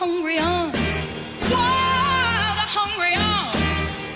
hungry arms, wild hungry arms,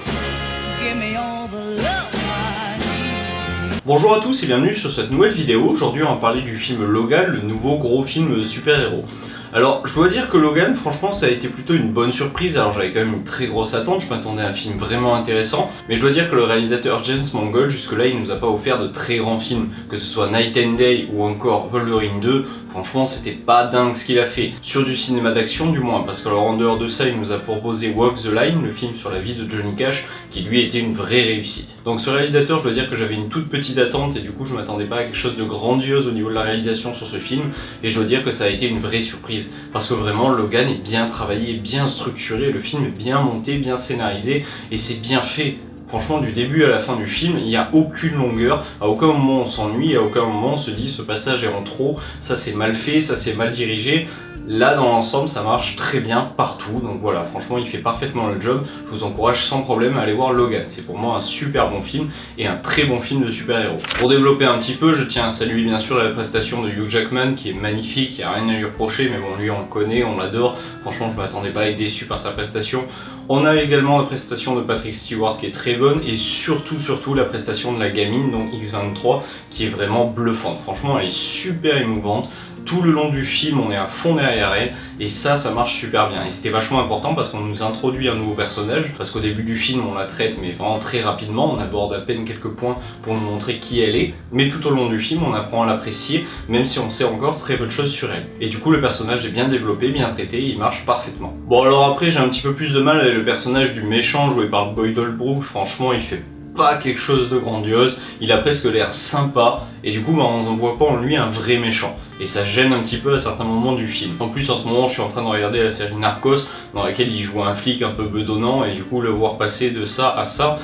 give me all the love I need. Bonjour à tous et bienvenue sur cette nouvelle vidéo. Aujourd'hui on va parler du film Logan, le nouveau gros film super-héros. Alors je dois dire que Logan, franchement ça a été plutôt une bonne surprise. Alors j'avais quand même une très grosse attente, je m'attendais à un film vraiment intéressant. Mais je dois dire que le réalisateur James Mangold, jusque là il nous a pas offert de très grands films. Que ce soit Night and Day ou encore Wolverine 2, franchement c'était pas dingue ce qu'il a fait. Sur du cinéma d'action du moins, parce que alors en dehors de ça il nous a proposé Walk the Line, le film sur la vie de Johnny Cash, qui lui était une vraie réussite. Donc ce réalisateur, je dois dire que j'avais une toute petite attente et du coup je m'attendais pas à quelque chose de grandiose au niveau de la réalisation sur ce film. Et je dois dire que ça a été une vraie surprise. Parce que vraiment Logan est bien travaillé, bien structuré, le film est bien monté, bien scénarisé et c'est bien fait. Franchement, du début à la fin du film, il n'y a aucune longueur, à aucun moment on s'ennuie, à aucun moment on se dit ce passage est en trop, ça c'est mal fait, ça c'est mal dirigé. Là, dans l'ensemble, ça marche très bien partout, donc voilà, franchement, il fait parfaitement le job. Je vous encourage sans problème à aller voir Logan. C'est pour moi un super bon film et un très bon film de super-héros. Pour développer un petit peu, je tiens à saluer bien sûr la prestation de Hugh Jackman, qui est magnifique, il n'y a rien à lui reprocher, mais bon, lui on le connaît, on l'adore. Franchement, je m'attendais pas à être déçu par sa prestation. On a également la prestation de Patrick Stewart qui est très bonne, et surtout la prestation de la gamine, donc X-23, qui est vraiment bluffante. Franchement, elle est super émouvante. Tout le long du film, on est à fond derrière elle, et ça marche super bien. Et c'était vachement important parce qu'on nous introduit un nouveau personnage, parce qu'au début du film, on la traite, mais vraiment très rapidement, on aborde à peine quelques points pour nous montrer qui elle est, mais tout au long du film, on apprend à l'apprécier, même si on sait encore très peu de choses sur elle. Et du coup, le personnage est bien développé, bien traité, et il marche parfaitement. Bon, alors après, j'ai un petit peu plus de mal avec le personnage du méchant joué par Boyd Holbrook. Franchement, il fait pas quelque chose de grandiose, il a presque l'air sympa, et du coup on ne voit pas en lui un vrai méchant, et ça gêne un petit peu à certains moments du film. En plus en ce moment je suis en train de regarder la série Narcos, dans laquelle il joue un flic un peu bedonnant, et du coup le voir passer de ça à ça,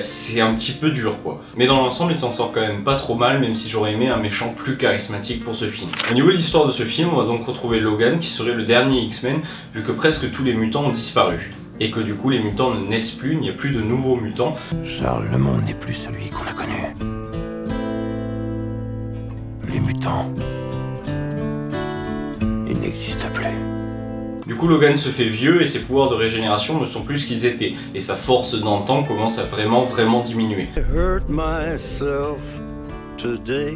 c'est un petit peu dur quoi. Mais dans l'ensemble il s'en sort quand même pas trop mal, même si j'aurais aimé un méchant plus charismatique pour ce film. Au niveau de l'histoire de ce film, on va donc retrouver Logan, qui serait le dernier X-Men, vu que presque tous les mutants ont disparu. Et que du coup les mutants ne naissent plus, il n'y a plus de nouveaux mutants. Charles, le monde n'est plus celui qu'on a connu. Les mutants, ils n'existent plus. Du coup Logan se fait vieux et ses pouvoirs de régénération ne sont plus ce qu'ils étaient. Et sa force d'antan commence à vraiment diminuer. I hurt myself today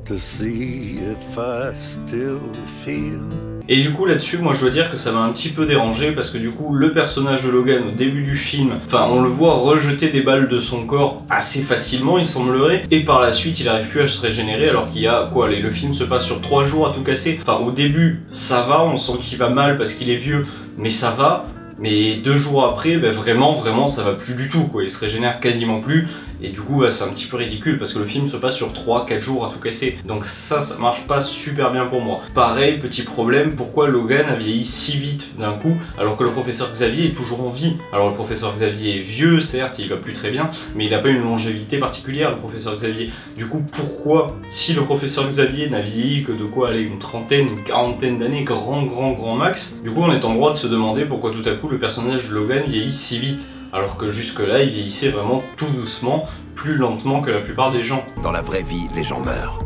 to see if I still feel. Et du coup là-dessus, moi je dois dire que ça m'a un petit peu dérangé, parce que du coup le personnage de Logan au début du film, on le voit rejeter des balles de son corps assez facilement, il semblerait, et par la suite il arrive plus à se régénérer, alors qu'il y a quoi, le film se passe sur 3 jours à tout casser. Au début ça va, on sent qu'il va mal parce qu'il est vieux, mais ça va. Mais 2 jours après, vraiment ça va plus du tout quoi, il se régénère quasiment plus, et du coup c'est un petit peu ridicule parce que le film se passe sur 3-4 jours à tout casser, donc ça marche pas super bien pour moi. Pareil, petit problème, pourquoi Logan a vieilli si vite d'un coup alors que le professeur Xavier est toujours en vie? Alors le professeur Xavier est vieux, certes, il va plus très bien, mais il a pas une longévité particulière le professeur Xavier. Du coup pourquoi, si le professeur Xavier n'a vieilli que de quoi aller une trentaine, une quarantaine d'années, grand max, du coup on est en droit de se demander pourquoi tout à coup le personnage de Logan vieillit si vite, alors que jusque là il vieillissait vraiment tout doucement, plus lentement que la plupart des gens. Dans la vraie vie, les gens meurent.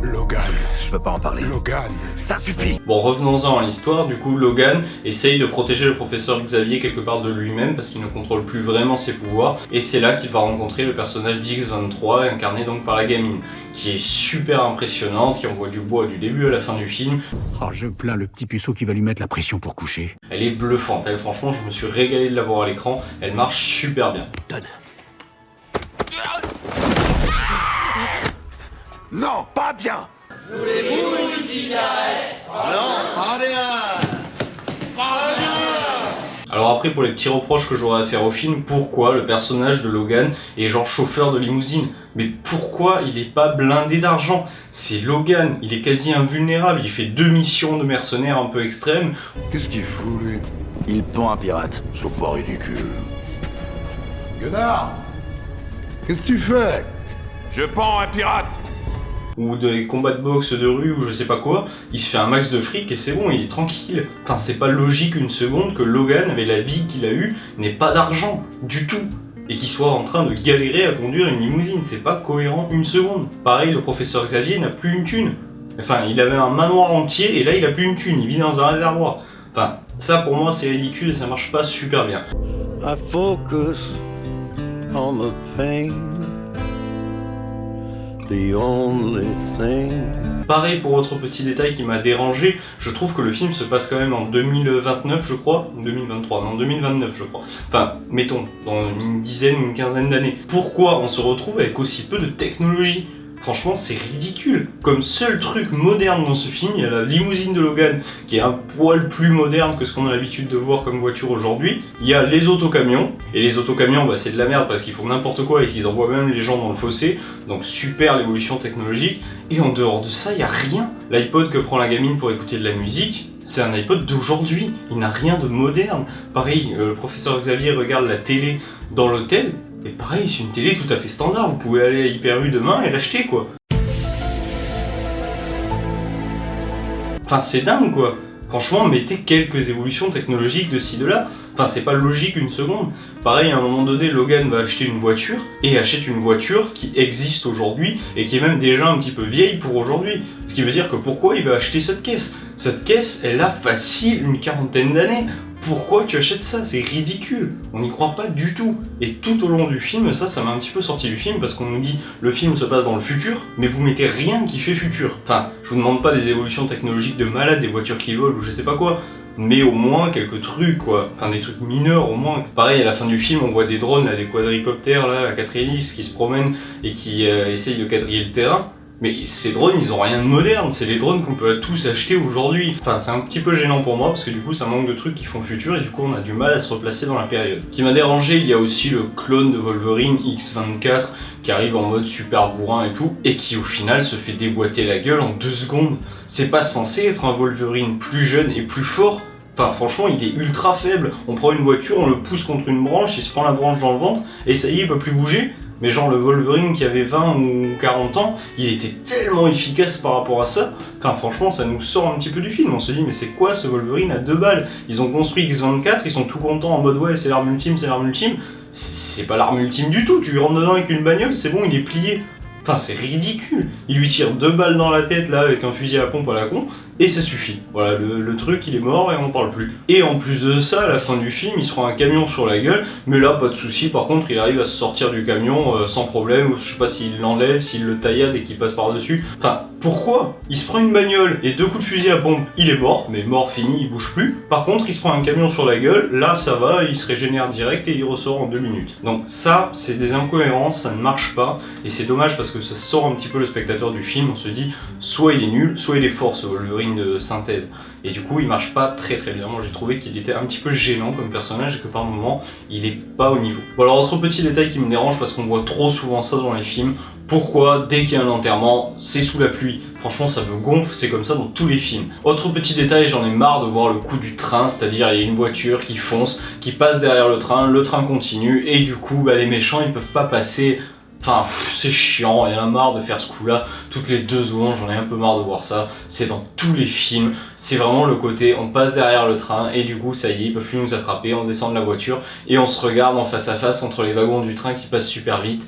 Logan. Je veux pas en parler. Logan. Ça suffit. Bon, revenons-en à l'histoire. Du coup Logan essaye de protéger le professeur Xavier quelque part de lui-même parce qu'il ne contrôle plus vraiment ses pouvoirs, et c'est là qu'il va rencontrer le personnage d'X-23, incarné donc par la gamine, qui est super impressionnante, qui envoie du bois du début à la fin du film. Oh, je plains le petit puceau qui va lui mettre la pression pour coucher. Elle est bluffante, elle, franchement je me suis régalé de la voir à l'écran, elle marche super bien. Donne. Non, pas bien. Alors après, pour les petits reproches que j'aurais à faire au film, pourquoi le personnage de Logan est genre chauffeur de limousine? Mais pourquoi il est pas blindé d'argent? C'est Logan, il est quasi invulnérable, il fait 2 missions de mercenaires un peu extrêmes. Qu'est-ce qu'il fout, lui? Il pend un pirate. C'est pas ridicule. Gunnar, qu'est-ce que tu fais? Je pends un pirate. Ou des combats de boxe de rue ou je sais pas quoi, il se fait un max de fric et c'est bon, il est tranquille. C'est pas logique une seconde que Logan, avec la vie qu'il a eue, n'ait pas d'argent, du tout. Et qu'il soit en train de galérer à conduire une limousine, c'est pas cohérent une seconde. Pareil, le professeur Xavier n'a plus une thune. Enfin, il avait un manoir entier et là il a plus une thune, il vit dans un réservoir. Enfin, ça pour moi c'est ridicule et ça marche pas super bien. I focus on the pain, the only thing. Pareil pour autre petit détail qui m'a dérangé, je trouve que le film se passe quand même en 2029 je crois, 2023, non 2029 je crois. Enfin, mettons, dans une dizaine ou une quinzaine d'années. Pourquoi on se retrouve avec aussi peu de technologie ? Franchement, c'est ridicule. Comme seul truc moderne dans ce film, il y a la limousine de Logan, qui est un poil plus moderne que ce qu'on a l'habitude de voir comme voiture aujourd'hui. Il y a les autocamions, et les autocamions, bah, c'est de la merde parce qu'ils font n'importe quoi et qu'ils envoient même les gens dans le fossé. Donc super l'évolution technologique. Et en dehors de ça, il n'y a rien. L'iPod que prend la gamine pour écouter de la musique, c'est un iPod d'aujourd'hui. Il n'a rien de moderne. Pareil, le professeur Xavier regarde la télé dans l'hôtel. Et pareil, c'est une télé tout à fait standard, vous pouvez aller à Hyper U demain et l'acheter quoi. Enfin c'est dingue quoi. Franchement, mettez quelques évolutions technologiques de ci de là. Enfin c'est pas logique une seconde. Pareil, à un moment donné, Logan va acheter une voiture et achète une voiture qui existe aujourd'hui et qui est même déjà un petit peu vieille pour aujourd'hui. Ce qui veut dire que pourquoi il va acheter cette caisse ? Cette caisse, elle a facile une quarantaine d'années. Pourquoi tu achètes ça? C'est ridicule, on n'y croit pas du tout. Et tout au long du film, ça m'a un petit peu sorti du film parce qu'on nous dit le film se passe dans le futur, mais vous mettez rien qui fait futur. Enfin, je vous demande pas des évolutions technologiques de malade, des voitures qui volent ou je sais pas quoi, mais au moins quelques trucs quoi, enfin des trucs mineurs au moins. Pareil, à la fin du film, on voit des drones, là, des quadricoptères là, à 4 hélices qui se promènent et qui essayent de quadriller le terrain. Mais ces drones, ils ont rien de moderne, c'est les drones qu'on peut tous acheter aujourd'hui. Enfin, c'est un petit peu gênant pour moi, parce que du coup, ça manque de trucs qui font futur, et du coup, on a du mal à se replacer dans la période. Ce qui m'a dérangé, il y a aussi le clone de Wolverine X24, qui arrive en mode super bourrin et tout, et qui au final se fait déboîter la gueule en 2 secondes. C'est pas censé être un Wolverine plus jeune et plus fort. Enfin, franchement, il est ultra faible. On prend une voiture, on le pousse contre une branche, il se prend la branche dans le ventre, et ça y est, il peut plus bouger. Mais genre le Wolverine qui avait 20 ou 40 ans, il était tellement efficace par rapport à ça. Enfin franchement ça nous sort un petit peu du film, on se dit mais c'est quoi ce Wolverine à 2 balles? Ils ont construit X24, ils sont tout contents en mode ouais c'est l'arme ultime, c'est l'arme ultime. C'est pas l'arme ultime du tout, tu lui rentres dedans avec une bagnole, c'est bon, il est plié. Enfin c'est ridicule, il lui tire 2 balles dans la tête là avec un fusil à pompe à la con, et ça suffit. Voilà, le truc il est mort et on en parle plus. Et en plus de ça, à la fin du film, il se prend un camion sur la gueule, mais là pas de souci, par contre il arrive à se sortir du camion sans problème, ou je sais pas s'il l'enlève, s'il le taillade et qu'il passe par-dessus. Enfin, pourquoi? Il se prend une bagnole et 2 coups de fusil à pompe, il est mort, mais mort fini, il bouge plus. Par contre, il se prend un camion sur la gueule, là ça va, il se régénère direct et il ressort en 2 minutes. Donc ça, c'est des incohérences, ça ne marche pas, et c'est dommage parce que ça sort un petit peu le spectateur du film, on se dit, soit il est nul, soit il est fort ce Wolverine de synthèse. Et du coup, il marche pas très bien. Moi, j'ai trouvé qu'il était un petit peu gênant comme personnage et que par moments, il est pas au niveau. Bon, alors, autre petit détail qui me dérange parce qu'on voit trop souvent ça dans les films. Pourquoi, dès qu'il y a un enterrement, c'est sous la pluie? Franchement, ça me gonfle, c'est comme ça dans tous les films. Autre petit détail, j'en ai marre de voir le coup du train, c'est-à-dire il y a une voiture qui fonce, qui passe derrière le train continue, et du coup, bah, les méchants, ils peuvent pas passer. Enfin, c'est chiant, il y en a marre de faire ce coup-là, toutes les 2 secondes, j'en ai un peu marre de voir ça, c'est dans tous les films, c'est vraiment le côté, on passe derrière le train, et du coup, ça y est, ils peuvent plus nous attraper, on descend de la voiture, et on se regarde en face à face entre les wagons du train qui passent super vite.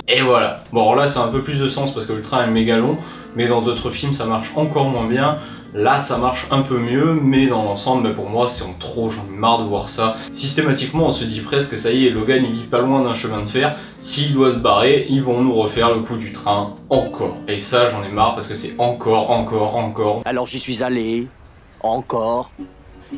Et voilà. Bon, alors là, c'est un peu plus de sens parce que le train est méga long, mais dans d'autres films, ça marche encore moins bien. Là, ça marche un peu mieux, mais dans l'ensemble, bah, pour moi, c'est en trop, j'en ai marre de voir ça. Systématiquement, on se dit presque, ça y est, Logan, il vit pas loin d'un chemin de fer. S'il doit se barrer, ils vont nous refaire le coup du train encore. Et ça, j'en ai marre parce que c'est encore. Alors j'y suis allé, encore,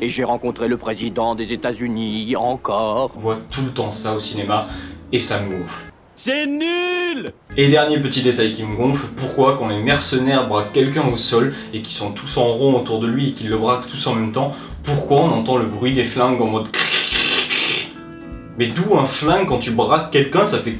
et j'ai rencontré le président des États-Unis, encore. On voit tout le temps ça au cinéma, et ça me gonfle. C'est nul! Et dernier petit détail qui me gonfle, pourquoi quand les mercenaires braquent quelqu'un au sol et qu'ils sont tous en rond autour de lui et qu'ils le braquent tous en même temps, pourquoi on entend le bruit des flingues en mode mais d'où un flingue quand tu braques quelqu'un ça fait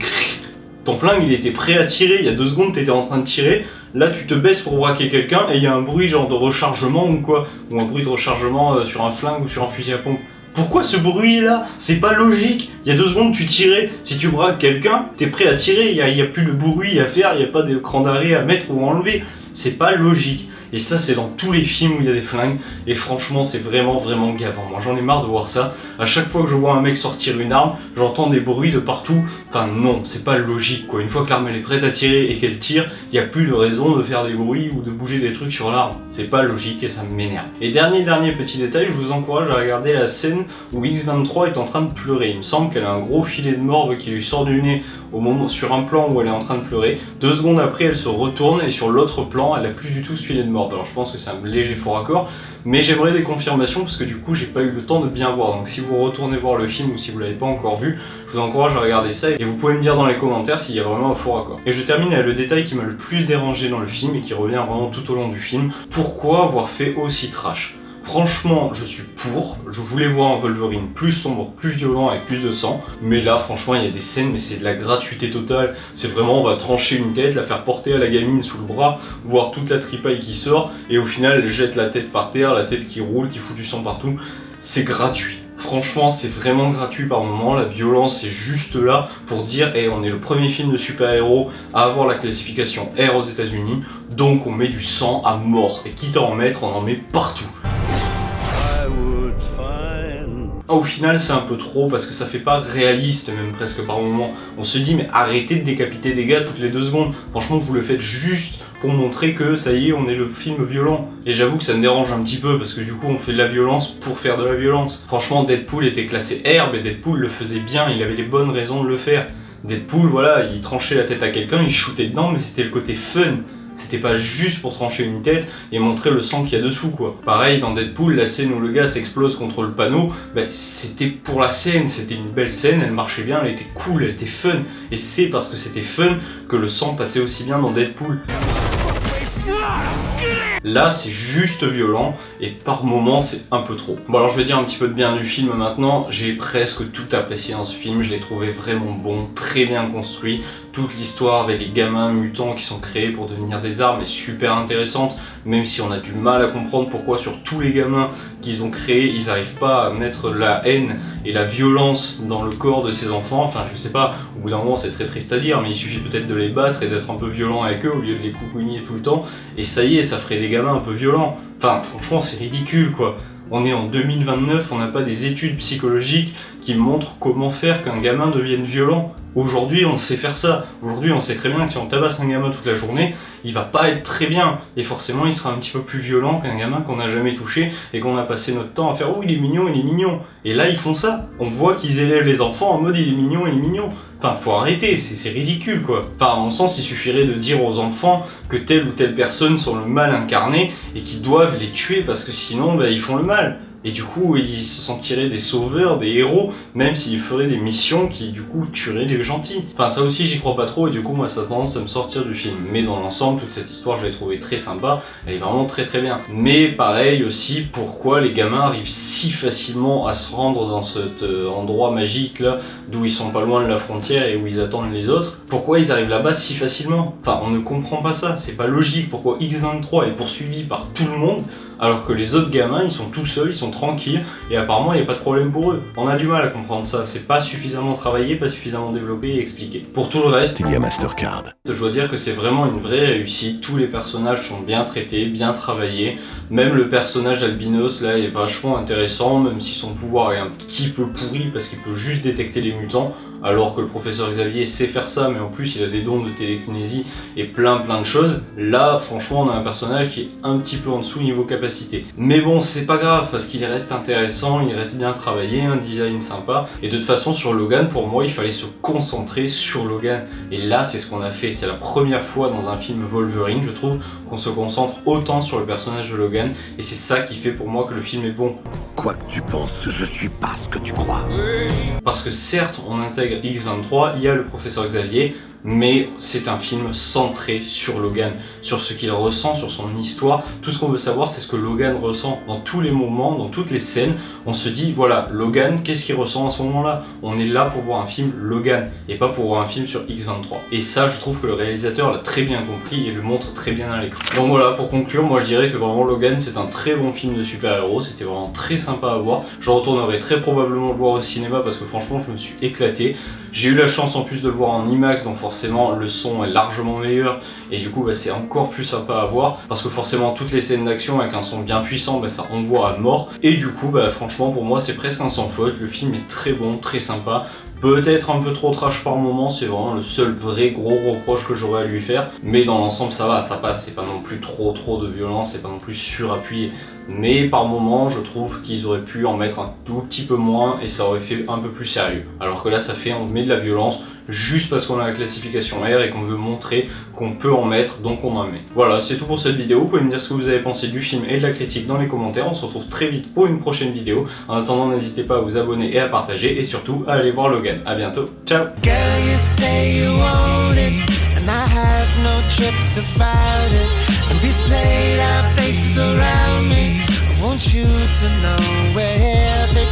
ton flingue il était prêt à tirer, il y a 2 secondes t'étais en train de tirer, là tu te baisses pour braquer quelqu'un et il y a un bruit genre de rechargement ou quoi, ou un bruit de rechargement sur un flingue ou sur un fusil à pompe. Pourquoi ce bruit là? C'est pas logique. Il y a 2 secondes tu tirais, si tu braques quelqu'un, t'es prêt à tirer, il y a plus de bruit à faire, il y a pas d'écran d'arrêt à mettre ou à enlever. C'est pas logique. Et ça, c'est dans tous les films où il y a des flingues. Et franchement, c'est vraiment gavant. Moi, j'en ai marre de voir ça. À chaque fois que je vois un mec sortir une arme, j'entends des bruits de partout. Enfin, non, c'est pas logique, quoi. Une fois que l'arme elle est prête à tirer et qu'elle tire, il n'y a plus de raison de faire des bruits ou de bouger des trucs sur l'arme. C'est pas logique et ça m'énerve. Et dernier petit détail, je vous encourage à regarder la scène où X-23 est en train de pleurer. Il me semble qu'elle a un gros filet de morve qui lui sort du nez au moment, sur un plan où elle est en train de pleurer. 2 secondes après, elle se retourne et sur l'autre plan, elle a plus du tout ce filet de morve. Alors je pense que c'est un léger faux raccord, mais j'aimerais des confirmations parce que du coup, j'ai pas eu le temps de bien voir. Donc si vous retournez voir le film ou si vous l'avez pas encore vu, je vous encourage à regarder ça et vous pouvez me dire dans les commentaires s'il y a vraiment un faux raccord. Et je termine avec le détail qui m'a le plus dérangé dans le film et qui revient vraiment tout au long du film. Pourquoi avoir fait aussi trash ? Franchement, je suis pour. Je voulais voir un Wolverine plus sombre, plus violent, avec plus de sang. Mais là, franchement, il y a des scènes, mais c'est de la gratuité totale. C'est vraiment, on va trancher une tête, la faire porter à la gamine sous le bras, voir toute la tripaille qui sort, et au final, elle jette la tête par terre, la tête qui roule, qui fout du sang partout. C'est gratuit. Franchement, c'est vraiment gratuit par moment. La violence est juste là pour dire hey, on est le premier film de super-héros à avoir la classification R aux États-Unis, donc on met du sang à mort. Et quitte à en mettre, on en met partout. Au final, c'est un peu trop parce que ça fait pas réaliste, même presque par moment. On se dit, mais arrêtez de décapiter des gars toutes les 2 secondes. Franchement, vous le faites juste pour montrer que ça y est, on est le film violent. Et j'avoue que ça me dérange un petit peu parce que du coup, on fait de la violence pour faire de la violence. Franchement, Deadpool était classé R, mais Deadpool le faisait bien, il avait les bonnes raisons de le faire. Deadpool, voilà, il tranchait la tête à quelqu'un, il shootait dedans, mais c'était le côté fun. C'était pas juste pour trancher une tête et montrer le sang qu'il y a dessous, quoi. Pareil, dans Deadpool, la scène où le gars s'explose contre le panneau, c'était pour la scène, c'était une belle scène, elle marchait bien, elle était cool, elle était fun. Et c'est parce que c'était fun que le sang passait aussi bien dans Deadpool. Là, c'est juste violent et par moments, c'est un peu trop. Bon, alors je vais dire un petit peu de bien du film maintenant. J'ai presque tout apprécié dans ce film. Je l'ai trouvé vraiment bon, très bien construit. Toute l'histoire avec les gamins mutants qui sont créés pour devenir des armes est super intéressante, même si on a du mal à comprendre pourquoi sur tous les gamins qu'ils ont créés, ils n'arrivent pas à mettre la haine et la violence dans le corps de ces enfants. Enfin, je sais pas, au bout d'un moment, c'est très triste à dire, mais il suffit peut-être de les battre et d'être un peu violent avec eux au lieu de les coucouigner tout le temps, et ça y est, ça ferait des gamins un peu violents. Enfin, franchement, c'est ridicule, quoi. On est en 2029, on n'a pas des études psychologiques qui montrent comment faire qu'un gamin devienne violent. Aujourd'hui, on sait faire ça. Aujourd'hui, on sait très bien que si on tabasse un gamin toute la journée, il va pas être très bien. Et forcément, il sera un petit peu plus violent qu'un gamin qu'on n'a jamais touché et qu'on a passé notre temps à faire « Oh, il est mignon, il est mignon ». Et là, ils font ça. On voit qu'ils élèvent les enfants en mode « Il est mignon, il est mignon ». Enfin, faut arrêter, c'est ridicule, quoi. Enfin, à mon sens, il suffirait de dire aux enfants que telle ou telle personne sont le mal incarné et qu'ils doivent les tuer parce que sinon, ils font le mal. Et du coup, ils se sentiraient des sauveurs, des héros, même s'ils feraient des missions qui, du coup, tueraient les gentils. Enfin, ça aussi, j'y crois pas trop, et du coup, moi, ça a tendance à me sortir du film. Mais dans l'ensemble, toute cette histoire, je l'ai trouvée très sympa, elle est vraiment très bien. Mais pareil aussi, pourquoi les gamins arrivent si facilement à se rendre dans cet endroit magique, là, d'où ils sont pas loin de la frontière et où ils attendent les autres? Pourquoi ils arrivent là-bas si facilement? Enfin, on ne comprend pas ça, c'est pas logique. Pourquoi X-23 est poursuivi par tout le monde, alors que les autres gamins, ils sont tout seuls, ils sont tranquilles, et apparemment il n'y a pas de problème pour eux. On a du mal à comprendre ça, c'est pas suffisamment travaillé, pas suffisamment développé et expliqué. Pour tout le reste, Il y a Mastercard. je dois dire que c'est vraiment une vraie réussite, tous les personnages sont bien traités, bien travaillés, même le personnage albinos là est vachement intéressant, même si son pouvoir est un petit peu pourri parce qu'il peut juste détecter les mutants, alors que le professeur Xavier sait faire ça, mais en plus il a des dons de télékinésie et plein de choses. Là, franchement, on a un personnage qui est un petit peu en dessous niveau capacité. Mais bon, c'est pas grave, parce qu'il reste intéressant, il reste bien travaillé, un design sympa. Et de toute façon, sur Logan, pour moi, il fallait se concentrer sur Logan. Et là, c'est ce qu'on a fait. C'est la première fois dans un film Wolverine, je trouve, qu'on se concentre autant sur le personnage de Logan. Et c'est ça qui fait pour moi que le film est bon. Quoi que tu penses, je suis pas ce que tu crois. Parce que certes, on intègre X-23, il y a le professeur Xavier, mais c'est un film centré sur Logan, sur ce qu'il ressent, sur son histoire. Tout ce qu'on veut savoir, c'est ce que Logan ressent dans tous les moments, dans toutes les scènes. On se dit, voilà, Logan, qu'est-ce qu'il ressent à ce moment-là? On est là pour voir un film Logan, et pas pour voir un film sur X-23. Et ça, je trouve que le réalisateur l'a très bien compris et le montre très bien à l'écran. Donc voilà, pour conclure, moi je dirais que vraiment Logan, c'est un très bon film de super-héros, c'était vraiment très sympa à voir. Je retournerai très probablement le voir au cinéma parce que franchement, je me suis éclaté. J'ai eu la chance en plus de le voir en IMAX, donc forcément le son est largement meilleur et du coup bah, c'est encore plus sympa à voir parce que forcément toutes les scènes d'action avec un son bien puissant, bah, ça envoie à mort et du coup bah, franchement pour moi c'est presque un sans faute. Le film est très bon, très sympa. Peut-être un peu trop trash par moment, c'est vraiment le seul vrai gros reproche que j'aurais à lui faire. Mais dans l'ensemble ça va, ça passe, c'est pas non plus trop de violence, c'est pas non plus surappuyé. Mais par moment je trouve qu'ils auraient pu en mettre un tout petit peu moins et ça aurait fait un peu plus sérieux. Alors que là ça fait, on met de la violence juste parce qu'on a la classification R et qu'on veut montrer qu'on peut en mettre, donc on en met. Voilà, c'est tout pour cette vidéo. Vous pouvez me dire ce que vous avez pensé du film et de la critique dans les commentaires. On se retrouve très vite pour une prochaine vidéo. En attendant, n'hésitez pas à vous abonner et à partager et surtout à aller voir Logan. A bientôt, ciao. Girl, you say you want it, and I have no trips about it. And these played out faces around me, I want you to know where they